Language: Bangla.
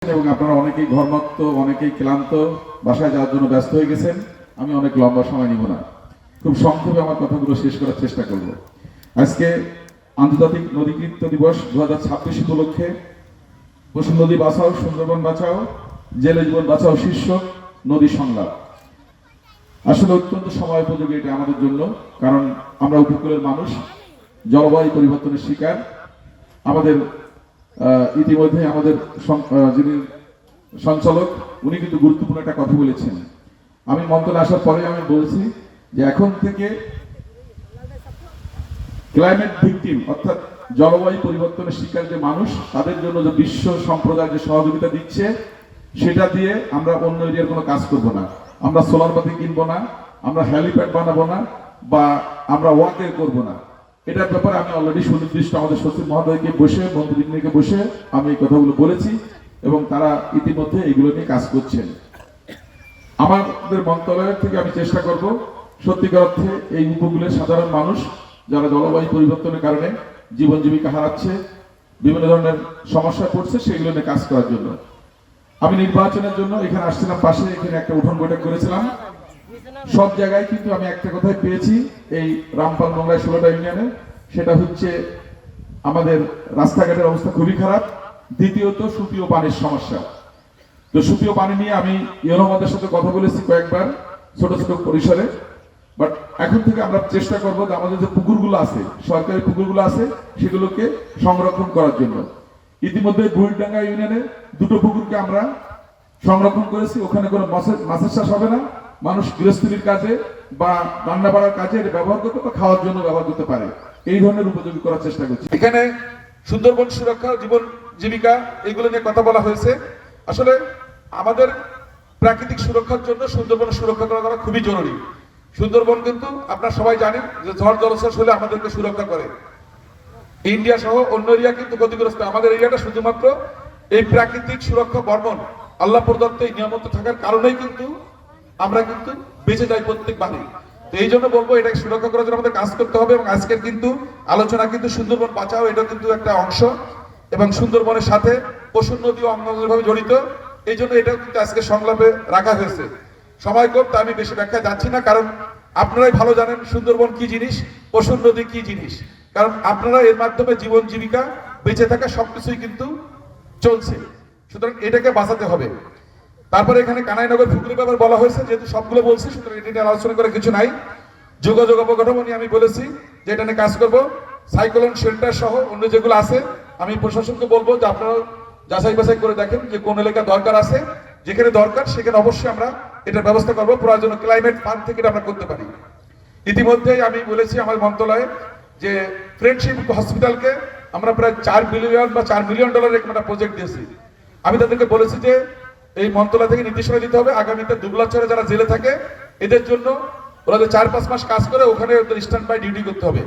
এবং আপনারা অনেকেই ঘর্মাক্ত, অনেকেই ক্লান্ত, বাসায় যাওয়ার জন্য ব্যস্ত হয়ে গেছেন। আমি অনেক লম্বা সময় নিব না, খুব সংক্ষেপে আমার কথাগুলো শেষ করার চেষ্টা করব। আজকে আন্তর্জাতিক নদীকৃত্য দিবস 2026 উপলক্ষে পশুর নদী বাঁচাও, সুন্দরবন বাঁচাও, জেলে জীবন বাঁচাও শীর্ষক নদী সংলাপ আসলে অত্যন্ত সময় উপযোগী এটা আমাদের জন্য, কারণ আমরা উপকূলের মানুষ, জলবায়ু পরিবর্তনের শিকার। আমাদের ইতিমধ্যে আমাদের যিনি সঞ্চালক উনি কিন্তু গুরুত্বপূর্ণ একটা কথা বলেছেন। আমি মন্ত্রণালয়ে আসার পরে আমি বলছি যে এখন থেকে ক্লাইমেট ভিকটিম অর্থাৎ জলবায়ু পরিবর্তনের শিকার যে মানুষ, তাদের জন্য যে বিশ্ব সম্প্রদায় যে সহযোগিতা দিচ্ছে সেটা দিয়ে আমরা অন্য এরিয়ার কোনো কাজ করব না। আমরা সোলার বাতি কিনবো না, আমরা হেলিপ্যাড বানাবো না, বা আমরা ওয়াকের করব না। এটার ব্যাপারে আমি অলরেডি সুনির্দিষ্ট আমাদের সচিব মহোদয়কে বসে, মন্ত্রীকে বসে আমি এই কথাগুলো বলেছি এবং তারা ইতিমধ্যে এগুলো নিয়ে কাজ করছেন। আমাদের মন্ত্রণালয় থেকে আমি চেষ্টা করব সত্যিকার অর্থে এই উপকূলের সাধারণ মানুষ যারা জলবায়ু পরিবর্তনের কারণে জীবন জীবিকা হারাচ্ছে, বিভিন্ন ধরনের সমস্যায় পড়ছে, সেগুলো নিয়ে কাজ করার জন্য। আমি নির্বাচনের জন্য এখানে আসছিলাম, পাশে এখানে একটা উঠোন বৈঠক করেছিলাম। সব জায়গায় কিন্তু আমি একটা কথাই পেয়েছি এই রামপাল মোংলায় 16টা ইউনিয়নে, সেটা হচ্ছে আমাদের রাস্তাঘাটের অবস্থা খুবই খারাপ। দ্বিতীয়ত সুপেয় পানির সমস্যা। তো সুপেয় পানি নিয়ে আমি ইউনোমাদের সাথে কথা বলেছি কয়েকবার ছোট ছোট পরিসরে, বাট এখন থেকে আমরা চেষ্টা করবো যে আমাদের যে পুকুরগুলো আছে, সরকারি পুকুরগুলো আছে, সেগুলোকে সংরক্ষণ করার জন্য। ইতিমধ্যে বুড়িডাঙ্গা ইউনিয়নে 2টো পুকুরকে আমরা সংরক্ষণ করেছি। ওখানে কোনো মাছের চাষ হবে না, মানুষ গৃহস্থলীর কাজে বা রান্না বাড়ার কাজে এটা ব্যবহার করতে বা খাওয়ার জন্য ব্যবহার করতে পারে, এই ধরনের উপযোগী করার চেষ্টা করছি। এখানে সুন্দরবন সুরক্ষা, জীবন জীবিকা, এগুলো নিয়ে কথা বলা হয়েছে। আসলে আমাদের প্রাকৃতিক সুরক্ষার জন্য সুন্দরবন সুরক্ষা করা খুবই জরুরি। সুন্দরবন কিন্তু আপনারা সবাই জানেন যে ঝড় জলোচ্ছ্বাস হলে আমাদেরকে সুরক্ষা করে। ইন্ডিয়া সহ অন্য এরিয়া কিন্তু ক্ষতিগ্রস্ত, আমাদের এরিয়াটা শুধুমাত্র এই প্রাকৃতিক সুরক্ষা বর্মন আল্লাহ প্রদত্ত এই নিয়ামত থাকার কারণেই কিন্তু আমরা কিন্তু বেঁচে যাই প্রত্যেকবারই। তো এই জন্য বলবো এটাকে সুরক্ষা করার জন্য আমাদের কাজ করতে হবে। এবং আজকের কিন্তু আলোচনা কিন্তু সুন্দরবন বাঁচাও, এটা কিন্তু একটা অংশ, এবং সুন্দরবনের সাথে পশুর নদী অঙ্গভাবে জড়িত। এই জন্য এটাও কিন্তু আজকে সংলাপে রাখা হয়েছে। সময় কম, তা আমি বেশি ব্যাখ্যা যাচ্ছি না, কারণ আপনারাই ভালো জানেন সুন্দরবন কি জিনিস, পশুর নদী কি জিনিস, কারণ আপনারা এর মাধ্যমে জীবন জীবিকা, বেঁচে থাকা সবকিছুই কিন্তু চলছে। সুতরাং এটাকে বাঁচাতে হবে। তারপরে এখানে কানাইনগর পুকুরের ব্যাপারে বলা হয়েছে, যেহেতু সবগুলো বলছি সুতরাং এটা নিয়ে আলোচনা করে কিছু নাই। যোগাযোগ অবকাঠামো নিয়ে আমি বলেছি যে এটা নিয়ে কাজ করব। সাইক্লোন শেল্টার সহ অন্য যেগুলো আছে আমি প্রশাসনকে বলবো যে আপনারা যাচাই বাছাই করে দেখেন যে কোন এলাকা দরকার আছে, যেখানে দরকার সেখানে অবশ্যই আমরা এটার ব্যবস্থা করবো। প্রয়োজনে ক্লাইমেট ফান্ড থেকে এটা আমরা করতে পারি। ইতিমধ্যেই আমি বলেছি আমার মন্ত্রণালয়ে যে ফ্রেন্ডশিপ হসপিটালকে আমরা প্রায় 4 বিলিয়ন বা $4 মিলিয়ন একটা প্রজেক্ট দিয়েছি। আমি তাদেরকে বলেছি যে এই মন্ত্রণালয় থেকে নির্দেশনা দিতে হবে আগামীতে দুবলাচরে যারা জেলে থাকে এদের জন্য ওরা যে 4-5 মাস কাজ করে ওখানে ওদের স্ট্যান্ড বাই ডিউটি করতে হবে।